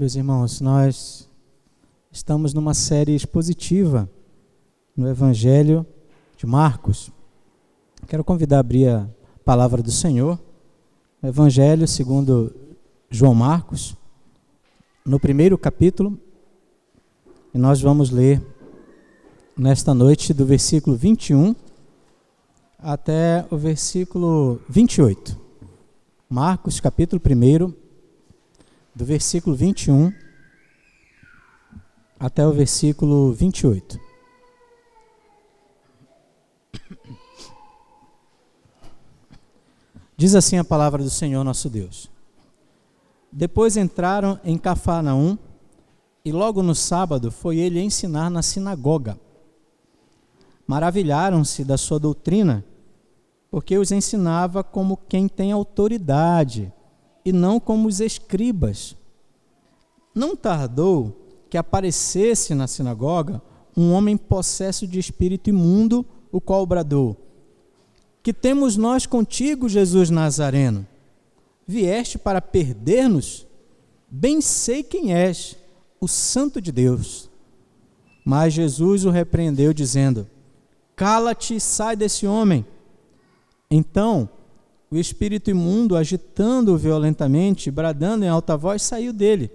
Meus irmãos, nós estamos numa série expositiva no Evangelho de Marcos. Quero convidar a abrir a palavra do Senhor, o Evangelho segundo João Marcos, no primeiro capítulo, e nós vamos ler nesta noite do versículo 21 até o versículo 28. Marcos, capítulo 1, do versículo 21 até o versículo 28. Diz assim a palavra do Senhor nosso Deus. Depois entraram em Cafarnaum, e logo no sábado foi ele ensinar na sinagoga. Maravilharam-se da sua doutrina, porque os ensinava como quem tem autoridade, e não como os escribas. Não tardou que aparecesse na sinagoga um homem possesso de espírito imundo, o qual bradou: que temos nós contigo, Jesus Nazareno? Vieste para perder-nos? Bem sei quem és, o Santo de Deus. Mas Jesus o repreendeu, dizendo: cala-te e sai desse homem. Então o espírito imundo, agitando-o violentamente, bradando em alta voz, saiu dele.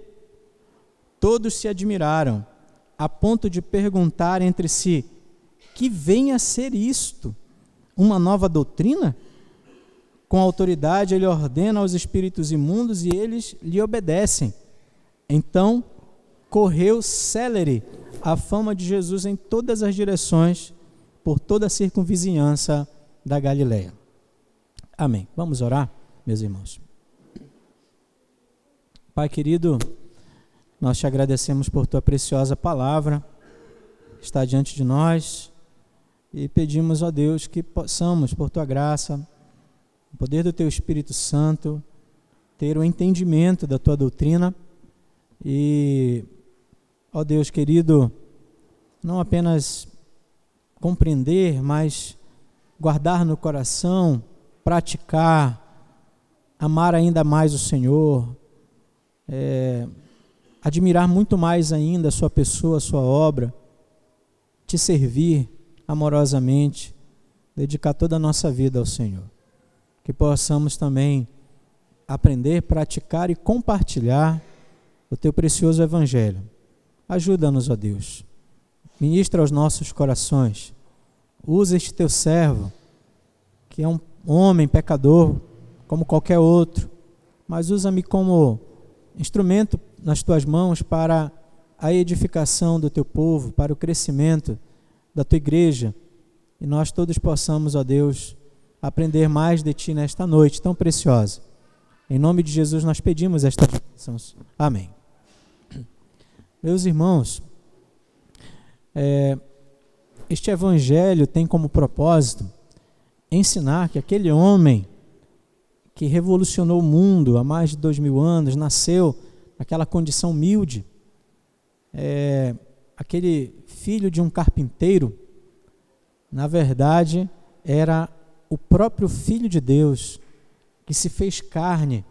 Todos se admiraram, a ponto de perguntar entre si: que vem a ser isto? Uma nova doutrina? Com autoridade ele ordena aos espíritos imundos e eles lhe obedecem. Então correu célere a fama de Jesus em todas as direções, por toda a circunvizinhança da Galileia. Amém. Vamos orar, meus irmãos. Pai querido, nós te agradecemos por tua preciosa palavra, está diante de nós, e pedimos, ó Deus, que possamos, por tua graça, o poder do teu Espírito Santo, ter o entendimento da tua doutrina e, ó Deus querido, não apenas compreender, mas guardar no coração, praticar, amar ainda mais o Senhor, admirar muito mais ainda a sua pessoa, a sua obra, te servir amorosamente, dedicar toda a nossa vida ao Senhor. Que possamos também aprender, praticar e compartilhar o teu precioso Evangelho. Ajuda-nos, ó Deus. Ministra aos nossos corações. Usa este teu servo, que é um homem pecador, como qualquer outro, mas usa-me como instrumento nas tuas mãos para a edificação do teu povo, para o crescimento da tua igreja, e nós todos possamos, ó Deus, aprender mais de ti nesta noite tão preciosa. Em nome de Jesus nós pedimos estas bênçãos. Amém. Meus irmãos, este evangelho tem como propósito ensinar que aquele homem que revolucionou o mundo há mais de 2000 anos, nasceu naquela condição humilde, aquele filho de um carpinteiro, na verdade era o próprio Filho de Deus, que se fez carne,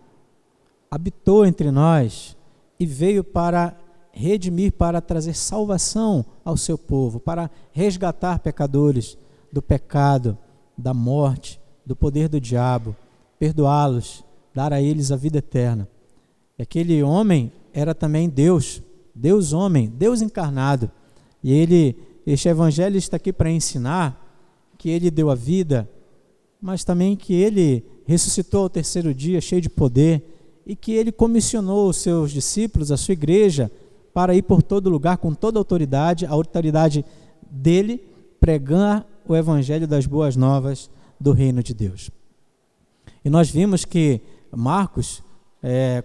habitou entre nós e veio para redimir, para trazer salvação ao seu povo, para resgatar pecadores do pecado, da morte, do poder do diabo, perdoá-los, dar a eles a vida eterna. E aquele homem era também Deus, Deus homem, Deus encarnado. E este evangelho está aqui para ensinar que ele deu a vida, mas também que ele ressuscitou ao terceiro dia, cheio de poder, e que ele comissionou os seus discípulos, a sua igreja, para ir por todo lugar, com toda a autoridade dele, pregar o evangelho das boas novas do reino de Deus. E nós vimos que Marcos,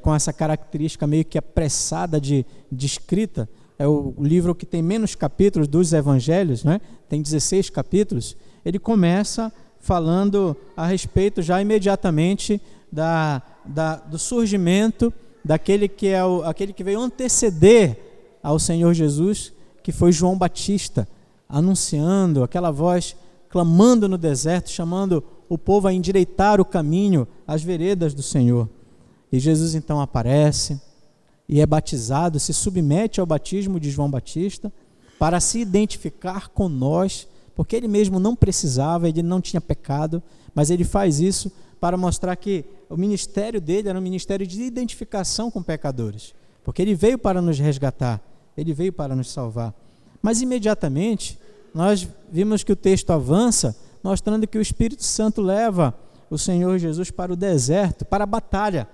com essa característica meio que apressada de escrita, é o livro que tem menos capítulos dos evangelhos, né? Tem 16 capítulos. Ele começa falando a respeito já imediatamente do surgimento daquele que aquele que veio anteceder ao Senhor Jesus, que foi João Batista, anunciando, aquela voz clamando no deserto, chamando o povo a endireitar o caminho, as veredas do Senhor. E Jesus então aparece, e é batizado, se submete ao batismo de João Batista para se identificar com nós, porque ele mesmo não precisava, ele não tinha pecado, mas ele faz isso para mostrar que o ministério dele era um ministério de identificação com pecadores, porque ele veio para nos resgatar, ele veio para nos salvar. Mas imediatamente nós vimos que o texto avança, mostrando que o Espírito Santo leva o Senhor Jesus para o deserto, para a batalha.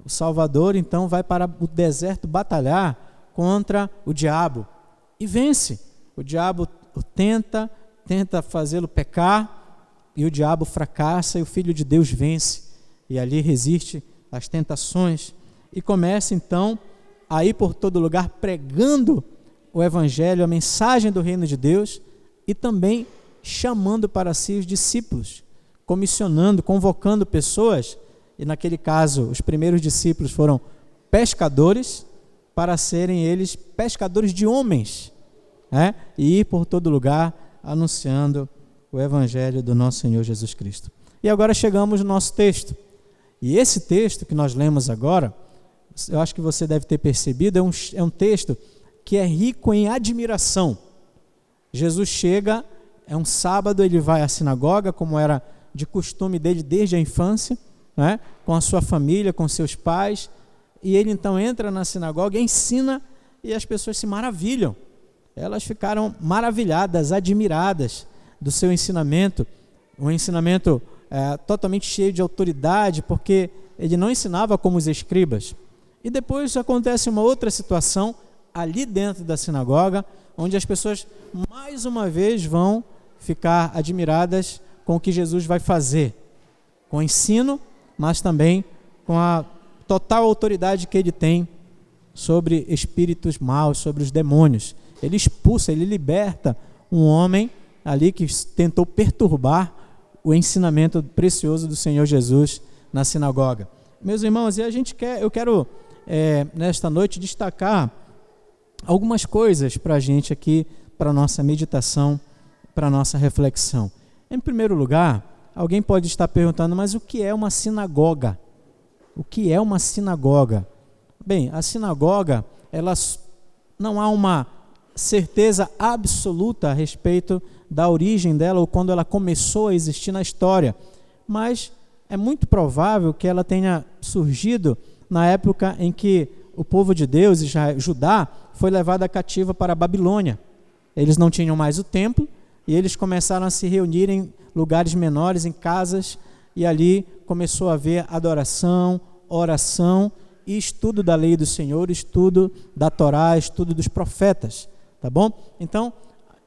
O Salvador então vai para o deserto batalhar contra o diabo e vence. O diabo o tenta fazê-lo pecar, e o diabo fracassa e o Filho de Deus vence. E ali resiste às tentações e começa então a ir por todo lugar pregando o Evangelho, a mensagem do reino de Deus, e também chamando para si os discípulos, comissionando, convocando pessoas, e naquele caso os primeiros discípulos foram pescadores, para serem eles pescadores de homens, e ir por todo lugar anunciando o Evangelho do nosso Senhor Jesus Cristo. E agora chegamos no nosso texto, e esse texto que nós lemos agora, eu acho que você deve ter percebido, é um texto que é rico em admiração. Jesus chega, é um sábado, ele vai à sinagoga, como era de costume dele desde a infância, com a sua família, com seus pais, e ele então entra na sinagoga e ensina, e as pessoas se maravilham. Elas ficaram maravilhadas, admiradas do seu ensinamento, um ensinamento totalmente cheio de autoridade, porque ele não ensinava como os escribas. E depois acontece uma outra situação ali dentro da sinagoga, onde as pessoas mais uma vez vão ficar admiradas com o que Jesus vai fazer, com o ensino, mas também com a total autoridade que ele tem sobre espíritos maus, sobre os demônios. Ele expulsa, ele liberta um homem ali que tentou perturbar o ensinamento precioso do Senhor Jesus na sinagoga. Meus irmãos, eu quero nesta noite destacar algumas coisas para a gente aqui, para a nossa meditação, para a nossa reflexão. Em primeiro lugar, alguém pode estar perguntando, mas o que é uma sinagoga? O que é uma sinagoga? Bem, a sinagoga, não há uma certeza absoluta a respeito da origem dela ou quando ela começou a existir na história, mas é muito provável que ela tenha surgido na época em que o povo de Deus, Judá, foi levado a cativa para a Babilônia. Eles não tinham mais o templo e eles começaram a se reunir em lugares menores, em casas, e ali começou a haver adoração, oração e estudo da lei do Senhor, estudo da Torá, estudo dos profetas, tá bom? Então,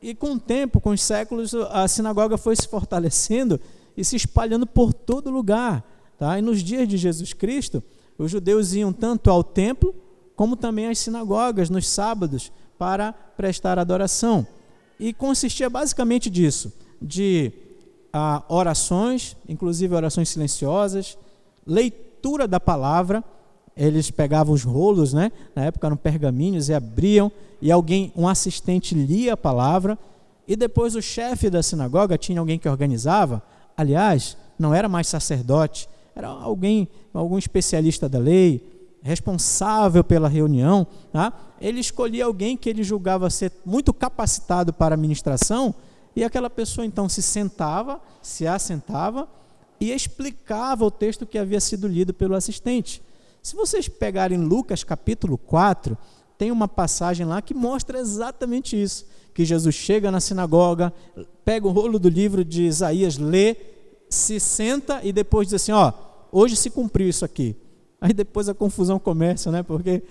e com o tempo, com os séculos, a sinagoga foi se fortalecendo e se espalhando por todo lugar, tá? E nos dias de Jesus Cristo, os judeus iam tanto ao templo, como também às sinagogas, nos sábados, para prestar adoração. E consistia basicamente disso, de orações, inclusive orações silenciosas, leitura da palavra. Eles pegavam os rolos, na época eram pergaminhos, e abriam, e um assistente lia a palavra, e depois o chefe da sinagoga, tinha alguém que organizava, aliás, não era mais sacerdote, era algum especialista da lei, responsável pela reunião, tá? Ele escolhia alguém que ele julgava ser muito capacitado para a ministração, e aquela pessoa então se assentava e explicava o texto que havia sido lido pelo assistente. Se vocês pegarem Lucas capítulo 4, tem uma passagem lá que mostra exatamente isso, que Jesus chega na sinagoga, pega o rolo do livro de Isaías, lê, se senta e depois diz assim, hoje se cumpriu isso aqui. Aí depois a confusão começa, porque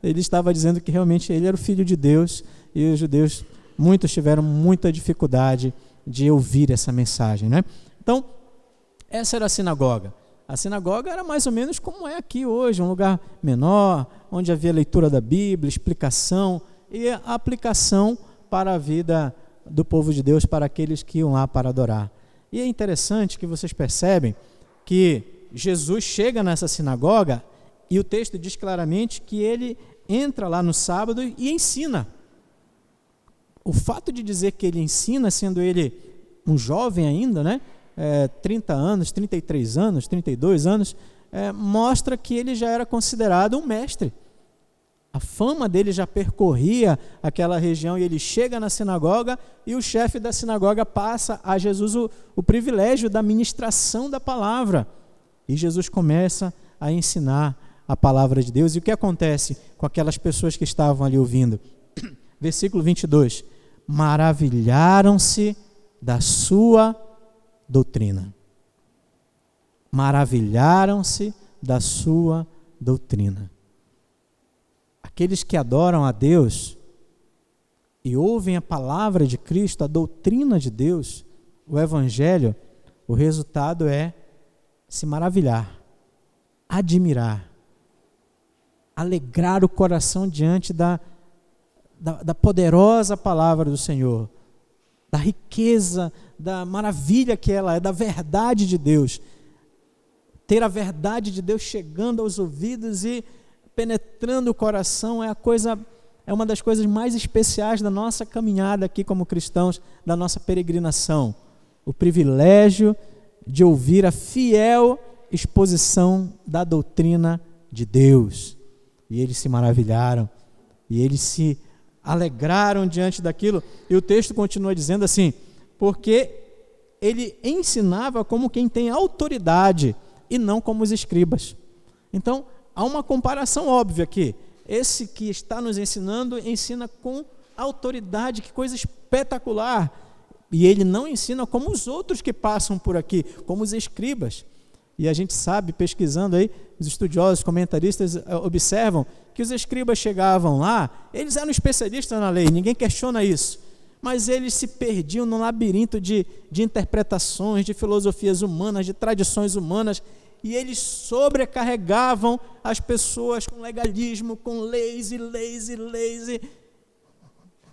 ele estava dizendo que realmente ele era o Filho de Deus, e os judeus, muitos tiveram muita dificuldade de ouvir essa mensagem, Então, essa era a sinagoga. A sinagoga era mais ou menos como é aqui hoje, um lugar menor, onde havia leitura da Bíblia, explicação e a aplicação para a vida do povo de Deus, para aqueles que iam lá para adorar. E é interessante que vocês percebem que Jesus chega nessa sinagoga e o texto diz claramente que ele entra lá no sábado e ensina. O fato de dizer que ele ensina, sendo ele um jovem ainda, 30 anos, 33 anos, 32 anos, mostra que ele já era considerado um mestre, A fama dele já percorria aquela região e ele chega na sinagoga e o chefe da sinagoga passa a Jesus o privilégio da ministração da palavra. E Jesus começa a ensinar a palavra de Deus. E o que acontece com aquelas pessoas que estavam ali ouvindo? Versículo 22. Maravilharam-se da sua doutrina. Maravilharam-se da sua doutrina. Aqueles que adoram a Deus e ouvem a palavra de Cristo, a doutrina de Deus, o Evangelho, o resultado é se maravilhar, admirar, alegrar o coração diante da poderosa palavra do Senhor, da riqueza, da maravilha que ela é, da verdade de Deus. Ter a verdade de Deus chegando aos ouvidos e penetrando o coração é uma das coisas mais especiais da nossa caminhada aqui como cristãos, da nossa peregrinação. O privilégio de ouvir a fiel exposição da doutrina de Deus. E eles se maravilharam, e eles se alegraram diante daquilo. E o texto continua dizendo assim, porque ele ensinava como quem tem autoridade e não como os escribas. Então, há uma comparação óbvia aqui. Esse que está nos ensinando, ensina com autoridade, que coisa espetacular. E ele não ensina como os outros que passam por aqui, como os escribas. E a gente sabe, pesquisando aí, os estudiosos, comentaristas observam que os escribas chegavam lá, eles eram especialistas na lei, ninguém questiona isso. Mas eles se perdiam no labirinto de interpretações, de filosofias humanas, de tradições humanas, e eles sobrecarregavam as pessoas com legalismo, com leis,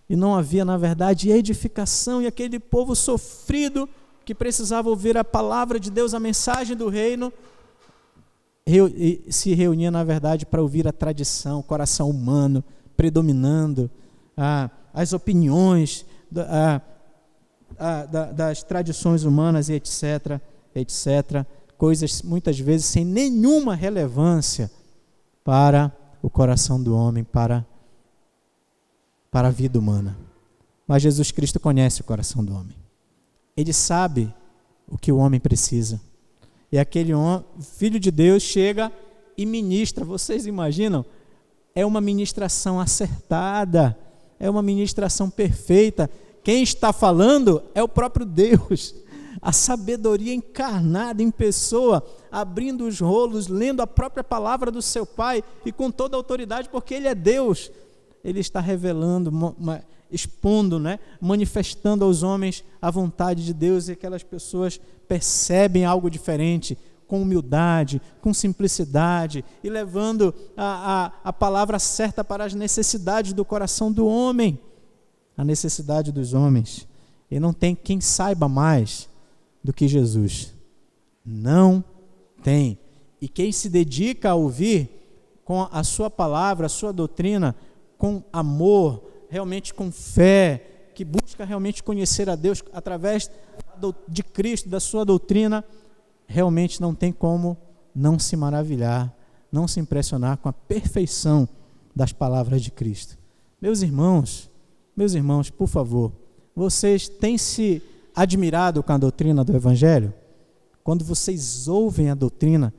e não havia, na verdade, edificação, e aquele povo sofrido, que precisava ouvir a palavra de Deus, a mensagem do reino, se reunia, na verdade, para ouvir a tradição, o coração humano, predominando, as opiniões, das tradições humanas, e etc., coisas muitas vezes sem nenhuma relevância para o coração do homem, para a vida humana. Mas Jesus Cristo conhece o coração do homem. Ele sabe o que o homem precisa. E aquele Filho de Deus chega e ministra. Vocês imaginam? É uma ministração acertada, é uma ministração perfeita. Quem está falando é o próprio Deus. A sabedoria encarnada em pessoa, abrindo os rolos, lendo a própria palavra do seu Pai, e com toda a autoridade, porque Ele é Deus. Ele está revelando, expondo, manifestando aos homens a vontade de Deus, e aquelas pessoas percebem algo diferente, com humildade, com simplicidade, e levando a palavra certa para as necessidades do coração do homem, a necessidade dos homens. E não tem quem saiba mais do que Jesus. Não tem. E quem se dedica a ouvir com a sua palavra, a sua doutrina, com amor, realmente com fé, que busca realmente conhecer a Deus através de Cristo, da sua doutrina, realmente não tem como não se maravilhar, não se impressionar com a perfeição das palavras de Cristo. Meus irmãos, por favor, vocês têm se admirado com a doutrina do Evangelho? Quando vocês ouvem a doutrina,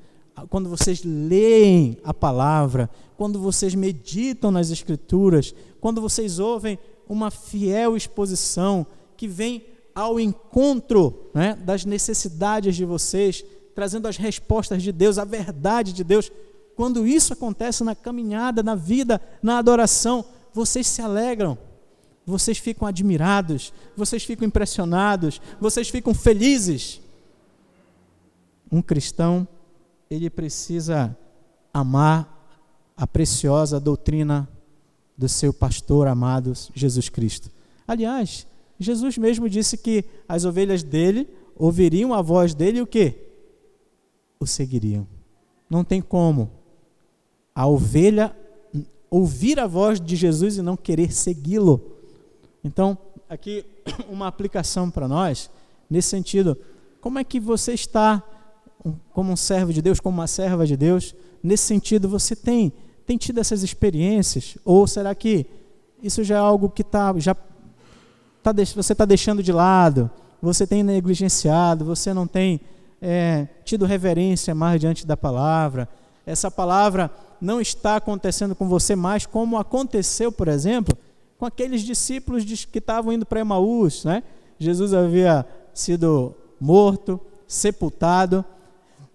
quando vocês leem a palavra, quando vocês meditam nas Escrituras, quando vocês ouvem uma fiel exposição que vem ao encontro das necessidades de vocês, trazendo as respostas de Deus, a verdade de Deus, quando isso acontece na caminhada, na vida, na adoração, vocês se alegram, vocês ficam admirados, vocês ficam impressionados, vocês ficam felizes. Um cristão, ele precisa amar a preciosa doutrina do seu pastor amado Jesus Cristo. Aliás, Jesus mesmo disse que as ovelhas dele ouviriam a voz dele e o quê? O seguiriam. Não tem como a ovelha ouvir a voz de Jesus e não querer segui-lo. Então, aqui uma aplicação para nós, nesse sentido, como é que você está como um servo de Deus, como uma serva de Deus? Nesse sentido, você tem tem tido essas experiências? Ou será que isso já é algo que você está deixando de lado, você tem negligenciado, você não tem tido reverência mais diante da palavra? Essa palavra não está acontecendo com você mais como aconteceu, por exemplo, com aqueles discípulos que estavam indo para Emaús, né? Jesus havia sido morto, sepultado,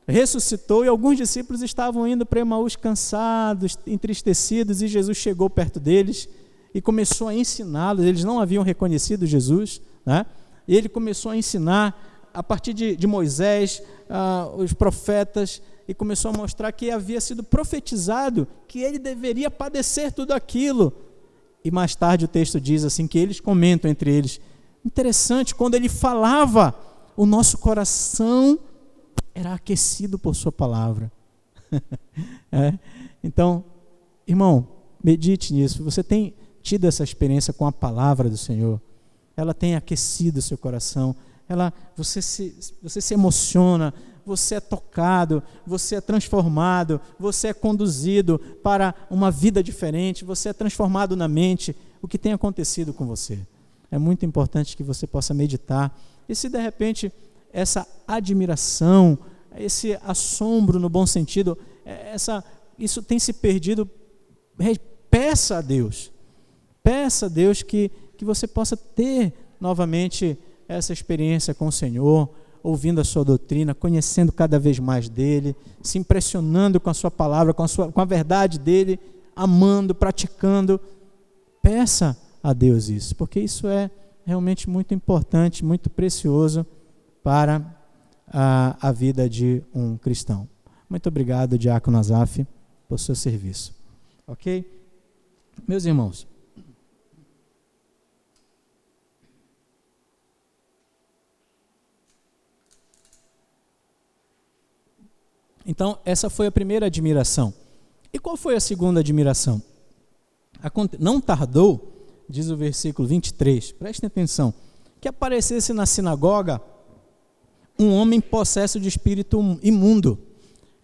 ressuscitou, e alguns discípulos estavam indo para Emaús cansados, entristecidos, e Jesus chegou perto deles e começou a ensiná-los. Eles não haviam reconhecido Jesus, né? E ele começou a ensinar a partir de Moisés, os profetas, e começou a mostrar que havia sido profetizado que ele deveria padecer tudo aquilo. E mais tarde o texto diz assim, que eles comentam entre eles, interessante, quando ele falava, o nosso coração era aquecido por sua palavra. Então, irmão, medite nisso. Você tem tido essa experiência com a palavra do Senhor? Ela tem aquecido o seu coração, você se emociona, você é tocado, você é transformado, você é conduzido para uma vida diferente, você é transformado na mente. O que tem acontecido com você? É muito importante que você possa meditar. E se de repente essa admiração, esse assombro no bom sentido, isso tem se perdido, peça a Deus que você possa ter novamente essa experiência com o Senhor, ouvindo a sua doutrina, conhecendo cada vez mais dele, se impressionando com a sua palavra, com a verdade dele, amando, praticando. Peça a Deus isso, porque isso é realmente muito importante, muito precioso para a vida de um cristão. Muito obrigado, Diácono Azaf, por seu serviço. Ok? Meus irmãos, então, essa foi a primeira admiração. E qual foi a segunda admiração? Não tardou, diz o versículo 23, prestem atenção, que aparecesse na sinagoga um homem possesso de espírito imundo.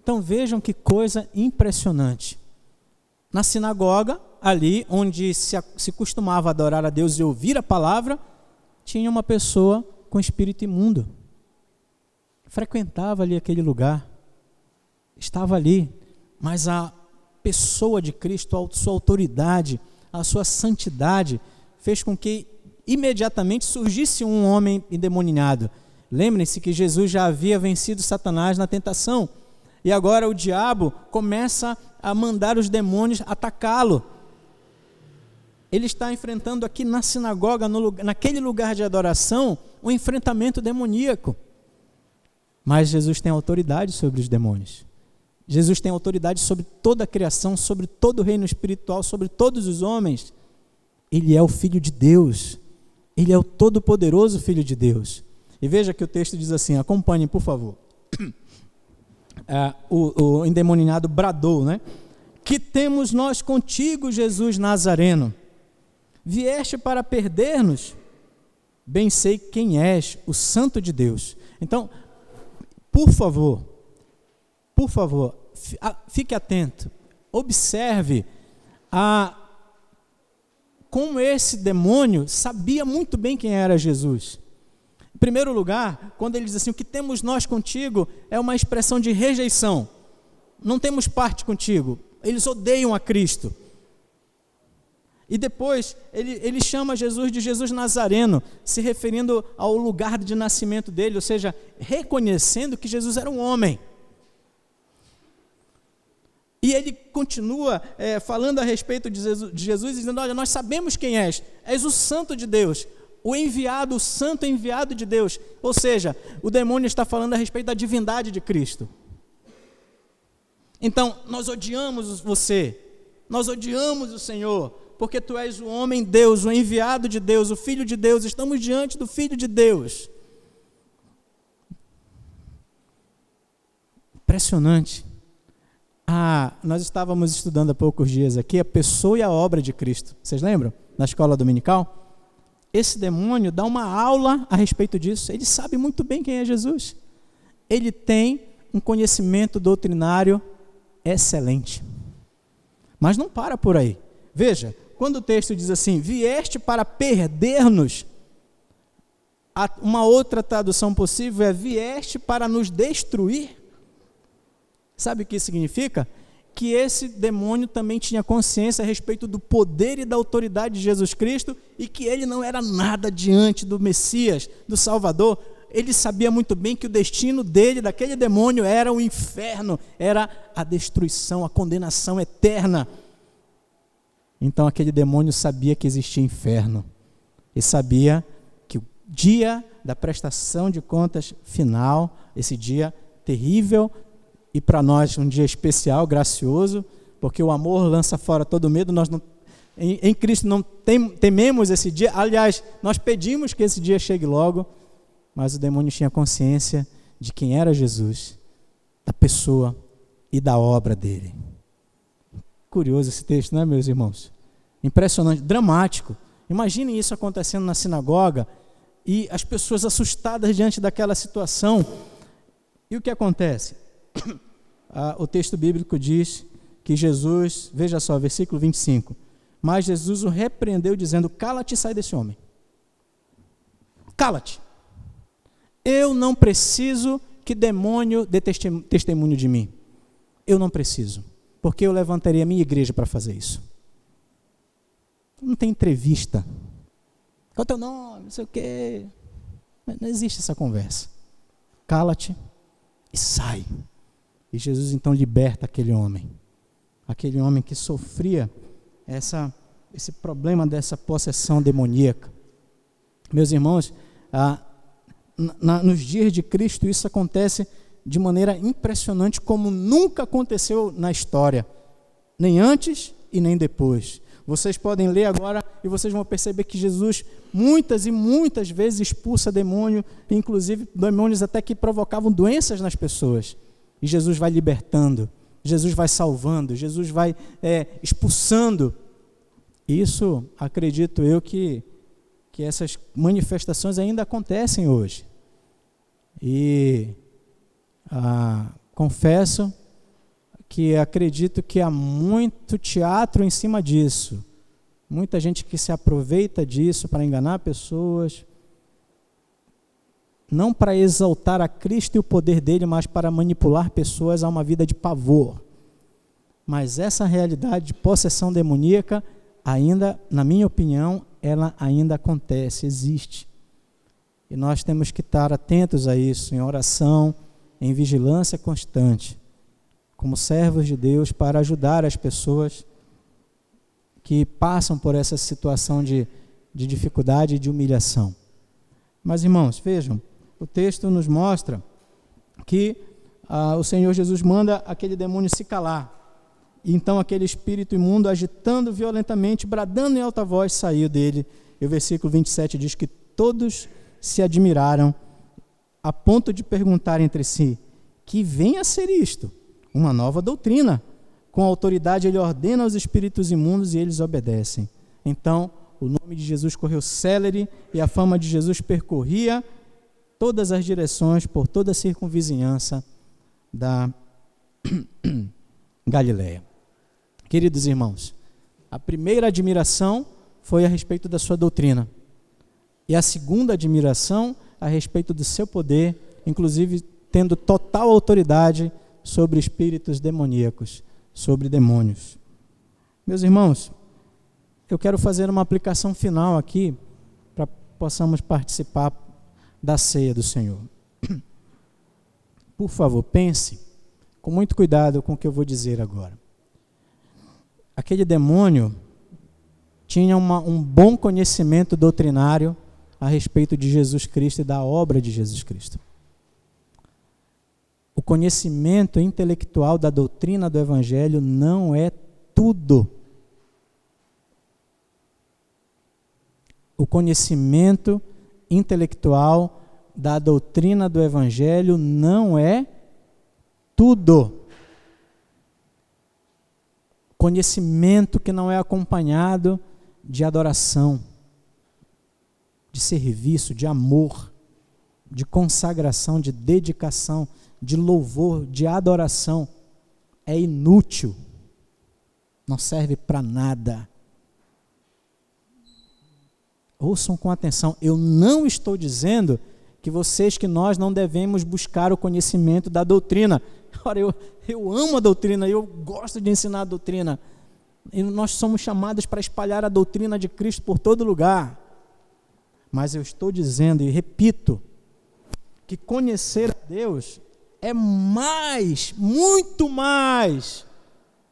Então vejam que coisa impressionante. Na sinagoga, ali onde se costumava adorar a Deus e ouvir a palavra, tinha uma pessoa com espírito imundo. Frequentava ali aquele lugar. Estava ali, mas a pessoa de Cristo, a sua autoridade, a sua santidade, fez com que imediatamente surgisse um homem endemoniado. Lembrem-se que Jesus já havia vencido Satanás na tentação, e agora o diabo começa a mandar os demônios atacá-lo. Ele está enfrentando aqui na sinagoga, naquele lugar de adoração, um enfrentamento demoníaco. Mas Jesus tem autoridade sobre os demônios. Jesus tem autoridade sobre toda a criação, sobre todo o reino espiritual, sobre todos os homens. Ele é o Filho de Deus. Ele é o todo-poderoso Filho de Deus. E veja que o texto diz assim, acompanhem, por favor. O endemoniado bradou, né? Que temos nós contigo, Jesus Nazareno? Vieste para perder-nos? Bem sei quem és, o Santo de Deus. Então, por favor, fique atento, observe como esse demônio sabia muito bem quem era Jesus. Em primeiro lugar, quando ele diz assim, o que temos nós contigo, é uma expressão de rejeição. Não temos parte contigo. Eles odeiam a Cristo. E depois, ele chama Jesus de Jesus Nazareno, se referindo ao lugar de nascimento dele, ou seja, reconhecendo que Jesus era um homem. E ele continua falando a respeito de Jesus, dizendo, olha, nós sabemos quem és o Santo de Deus, o Santo enviado de Deus. Ou seja, o demônio está falando a respeito da divindade de Cristo. Então, nós odiamos você, nós odiamos o Senhor, porque tu és o homem Deus, o enviado de Deus, o Filho de Deus, estamos diante do Filho de Deus. Impressionante. Nós estávamos estudando há poucos dias aqui a pessoa e a obra de Cristo. Vocês lembram? Na escola dominical? Esse demônio dá uma aula a respeito disso. Ele sabe muito bem quem é Jesus. Ele tem um conhecimento doutrinário excelente. Mas não para por aí. Veja, quando o texto diz assim, vieste para perder-nos, uma outra tradução possível é vieste para nos destruir. Sabe o que isso significa? Que esse demônio também tinha consciência a respeito do poder e da autoridade de Jesus Cristo e que ele não era nada diante do Messias, do Salvador. Ele sabia muito bem que o destino dele, daquele demônio, era o inferno, era a destruição, a condenação eterna. Então aquele demônio sabia que existia inferno e sabia que o dia da prestação de contas final, esse dia terrível, e para nós um dia especial, gracioso, porque o amor lança fora todo medo. Nós não, em Cristo não tememos esse dia. Aliás, nós pedimos que esse dia chegue logo, mas o demônio tinha consciência de quem era Jesus, da pessoa e da obra dele. Curioso esse texto, não é, meus irmãos? Impressionante, dramático. Imaginem isso acontecendo na sinagoga e as pessoas assustadas diante daquela situação. E o que acontece? O texto bíblico diz que Jesus, veja só, versículo 25, mas Jesus o repreendeu dizendo, cala-te e sai desse homem. Cala-te. Eu não preciso que demônio dê testemunho de mim. Eu não preciso, porque eu levantaria a minha igreja para fazer isso. Não tem entrevista. Qual é o teu nome? Não sei o quê. Não existe essa conversa. Cala-te e sai. E Jesus então liberta aquele homem que sofria esse problema dessa possessão demoníaca. Meus irmãos, nos dias de Cristo isso acontece de maneira impressionante, como nunca aconteceu na história, nem antes e nem depois. Vocês podem ler agora e vocês vão perceber que Jesus muitas e muitas vezes expulsa demônio, inclusive demônios até que provocavam doenças nas pessoas. E Jesus vai libertando, Jesus vai salvando, Jesus vai expulsando. Isso, acredito eu, que essas manifestações ainda acontecem hoje. E confesso que acredito que há muito teatro em cima disso. Muita gente que se aproveita disso para enganar pessoas, não para exaltar a Cristo e o poder dele, mas para manipular pessoas a uma vida de pavor. Mas essa realidade de possessão demoníaca ainda, na minha opinião, ela ainda acontece, existe. E nós temos que estar atentos a isso, em oração, em vigilância constante, como servos de Deus, para ajudar as pessoas que passam por essa situação de dificuldade e de humilhação. Mas, irmãos, vejam, o texto nos mostra que o Senhor Jesus manda aquele demônio se calar. E então aquele espírito imundo, agitando violentamente, bradando em alta voz, saiu dele. E o versículo 27 diz que todos se admiraram, a ponto de perguntar entre si, que vem a ser isto? Uma nova doutrina. Com autoridade ele ordena aos espíritos imundos e eles obedecem. Então, o nome de Jesus correu célere e a fama de Jesus percorria todas as direções, por toda a circunvizinhança da Galileia. Queridos irmãos, a primeira admiração foi a respeito da sua doutrina. E a segunda admiração a respeito do seu poder, inclusive tendo total autoridade sobre espíritos demoníacos, sobre demônios. Meus irmãos, eu quero fazer uma aplicação final aqui, para possamos participar da ceia do Senhor. Por favor, pense com muito cuidado com o que eu vou dizer agora. Aquele demônio tinha um bom conhecimento doutrinário a respeito de Jesus Cristo e da obra de Jesus Cristo. O conhecimento intelectual da doutrina do Evangelho não é tudo. O conhecimento intelectual da doutrina do Evangelho não é tudo. Conhecimento que não é acompanhado de adoração, de serviço, de amor, de consagração, de dedicação, de louvor, de adoração, é inútil. Não serve para nada. Ouçam com atenção, eu não estou dizendo que nós não devemos buscar o conhecimento da doutrina. Ora, eu amo a doutrina, eu gosto de ensinar a doutrina. E nós somos chamados para espalhar a doutrina de Cristo por todo lugar. Mas eu estou dizendo e repito, que conhecer a Deus é mais, muito mais,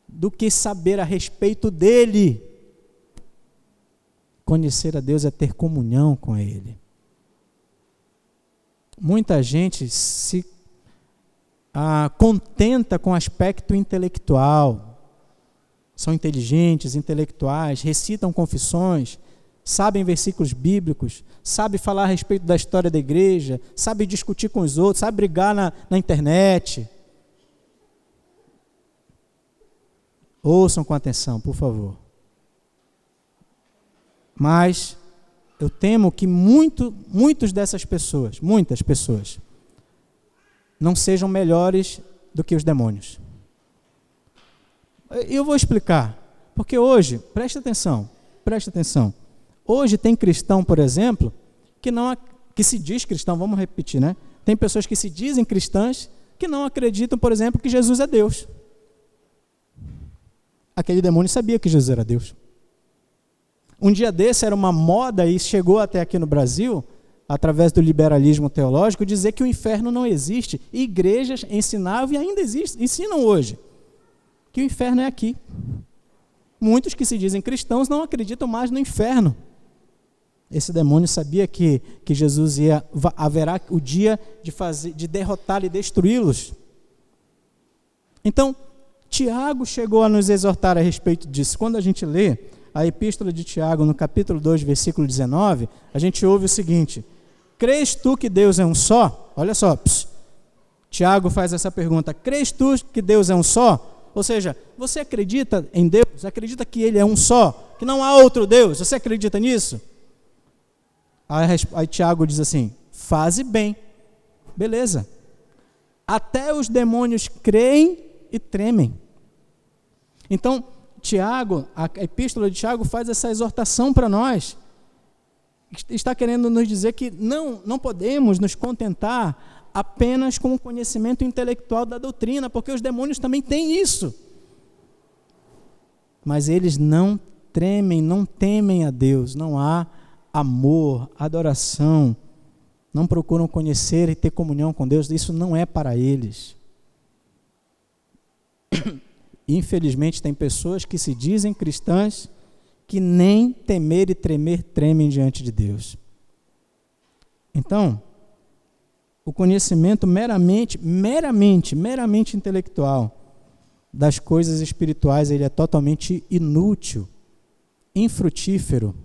do que saber a respeito dEle. Conhecer a Deus é ter comunhão com Ele. Muita gente se contenta com o aspecto intelectual. São inteligentes, intelectuais, recitam confissões, sabem versículos bíblicos, sabem falar a respeito da história da igreja, sabem discutir com os outros, sabem brigar na internet. Ouçam com atenção, por favor. Mas eu temo que muitas pessoas, não sejam melhores do que os demônios. Eu vou explicar, porque hoje, preste atenção, hoje tem cristão, por exemplo, que se diz cristão, vamos repetir, né? Tem pessoas que se dizem cristãs que não acreditam, por exemplo, que Jesus é Deus. Aquele demônio sabia que Jesus era Deus. Um dia desse era uma moda e chegou até aqui no Brasil, através do liberalismo teológico, dizer que o inferno não existe. E igrejas ensinavam e ainda ensinam hoje que o inferno é aqui. Muitos que se dizem cristãos não acreditam mais no inferno. Esse demônio sabia que Jesus haverá o dia de derrotá-lo e destruí-los. Então, Tiago chegou a nos exortar a respeito disso. Quando a gente lê a epístola de Tiago, no capítulo 2, versículo 19, a gente ouve o seguinte: crês tu que Deus é um só? Olha só, Tiago faz essa pergunta: crês tu que Deus é um só? Ou seja, você acredita em Deus? Acredita que Ele é um só? Que não há outro Deus? Você acredita nisso? Aí Tiago diz assim: faze bem. Beleza. Até os demônios creem e tremem. Então, a epístola de Tiago faz essa exortação para nós. Está querendo nos dizer que não podemos nos contentar apenas com o conhecimento intelectual da doutrina, porque os demônios também têm isso. Mas eles não temem a Deus, não há amor, adoração, não procuram conhecer e ter comunhão com Deus, isso não é para eles. Infelizmente tem pessoas que se dizem cristãs que nem temer e tremer tremem diante de Deus. Então, o conhecimento meramente intelectual das coisas espirituais, ele é totalmente inútil, infrutífero.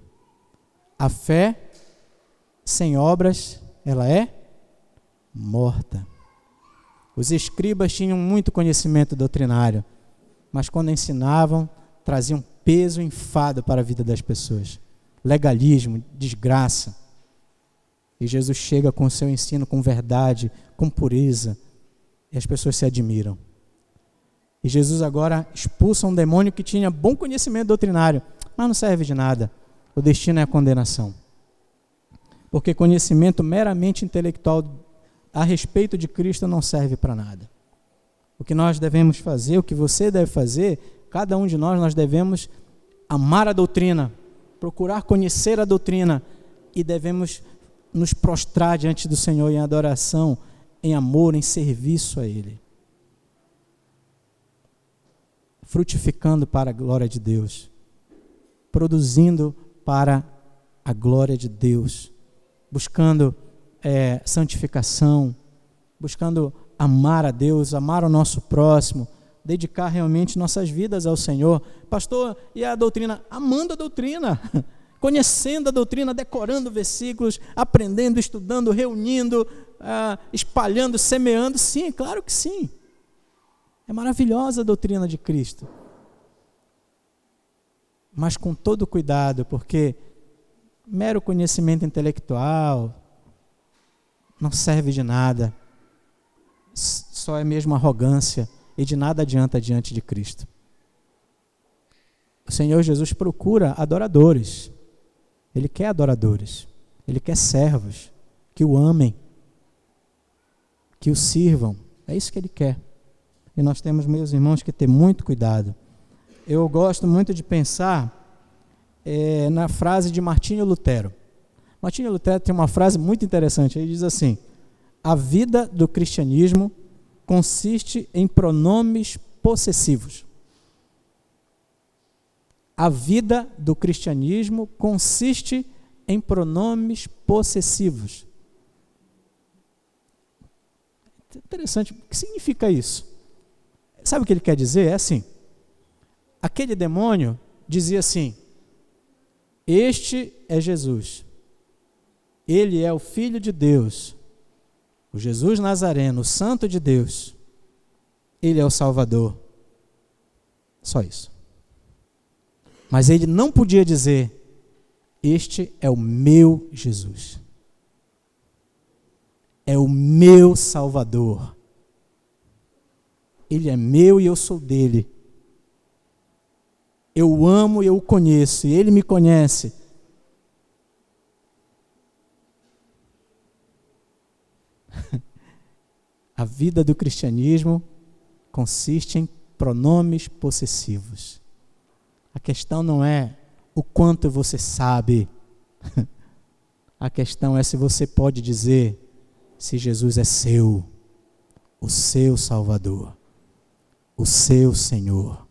A fé sem obras, ela é morta. Os escribas tinham muito conhecimento doutrinário, mas quando ensinavam, traziam peso e enfado para a vida das pessoas. Legalismo, desgraça. E Jesus chega com o seu ensino com verdade, com pureza, e as pessoas se admiram. E Jesus agora expulsa um demônio que tinha bom conhecimento doutrinário, mas não serve de nada. O destino é a condenação. Porque conhecimento meramente intelectual a respeito de Cristo não serve para nada. O que nós devemos fazer, o que você deve fazer, cada um de nós devemos amar a doutrina, procurar conhecer a doutrina, e devemos nos prostrar diante do Senhor em adoração, em amor, em serviço a Ele. Frutificando para a glória de Deus, produzindo para a glória de Deus, buscando santificação, buscando amar a Deus, amar o nosso próximo, dedicar realmente nossas vidas ao Senhor. Pastor, e a doutrina? Amando a doutrina, conhecendo a doutrina, decorando versículos, aprendendo, estudando, reunindo, espalhando, semeando. Sim, claro que sim. É maravilhosa a doutrina de Cristo. Mas com todo cuidado, porque mero conhecimento intelectual não serve de nada. Só é mesmo arrogância e de nada adianta diante de Cristo. O Senhor Jesus procura adoradores. Ele quer adoradores. Ele quer servos que o amem, que o sirvam. É isso que Ele quer. E nós temos, meus irmãos, que ter muito cuidado. Eu gosto muito de pensar na frase de Martinho Lutero. Martinho Lutero tem uma frase muito interessante. Ele diz assim: a vida do cristianismo consiste em pronomes possessivos. A vida do cristianismo consiste em pronomes possessivos. Interessante. O que significa isso? Sabe o que ele quer dizer? É assim: aquele demônio dizia assim: este é Jesus. Ele é o Filho de Deus, o Jesus Nazareno, o Santo de Deus. Ele é o Salvador. Só isso. Mas ele não podia dizer: este é o meu Jesus. É o meu Salvador. Ele é meu e eu sou dele. Eu o amo e eu o conheço, e ele me conhece. A vida do cristianismo consiste em pronomes possessivos. A questão não é o quanto você sabe. A questão é se você pode dizer se Jesus é seu, o seu Salvador, o seu Senhor.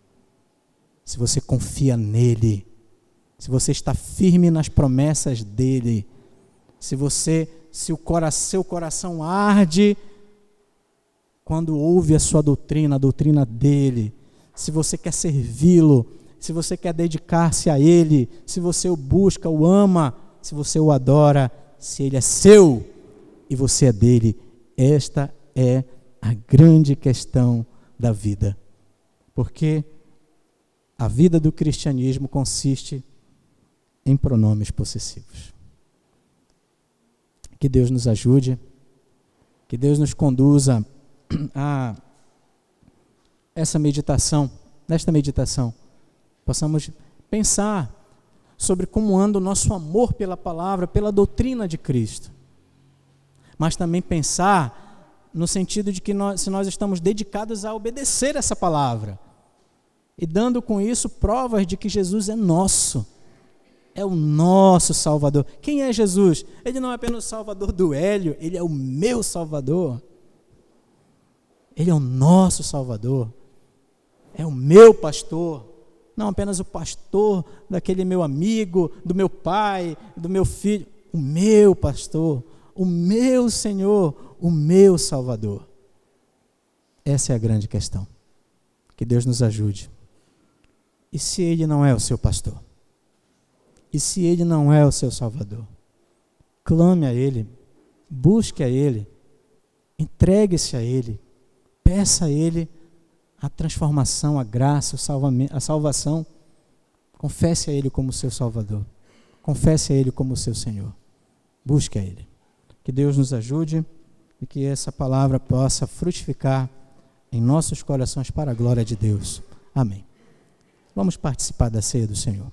Se você confia nele, se você está firme nas promessas dele, se o seu coração arde quando ouve a sua doutrina, a doutrina dele, se você quer servi-lo, se você quer dedicar-se a ele, se você o busca, o ama, se você o adora, se ele é seu e você é dele. Esta é a grande questão da vida. Porque a vida do cristianismo consiste em pronomes possessivos. Que Deus nos ajude, que Deus nos conduza a nesta meditação, possamos pensar sobre como anda o nosso amor pela palavra, pela doutrina de Cristo, mas também pensar no sentido de que se nós estamos dedicados a obedecer essa palavra, e dando com isso provas de que Jesus é nosso, é o nosso Salvador. Quem é Jesus? Ele não é apenas o Salvador do Hélio, ele é o meu Salvador. Ele é o nosso Salvador, é o meu pastor, não apenas o pastor daquele meu amigo, do meu pai, do meu filho, o meu pastor, o meu Senhor, o meu Salvador. Essa é a grande questão. Que Deus nos ajude. E se ele não é o seu pastor? E se ele não é o seu Salvador? Clame a ele, busque a ele, entregue-se a ele, peça a ele a transformação, a graça, a salvação. Confesse a ele como seu Salvador. Confesse a ele como seu Senhor. Busque a ele. Que Deus nos ajude e que essa palavra possa frutificar em nossos corações para a glória de Deus. Amém. Vamos participar da ceia do Senhor.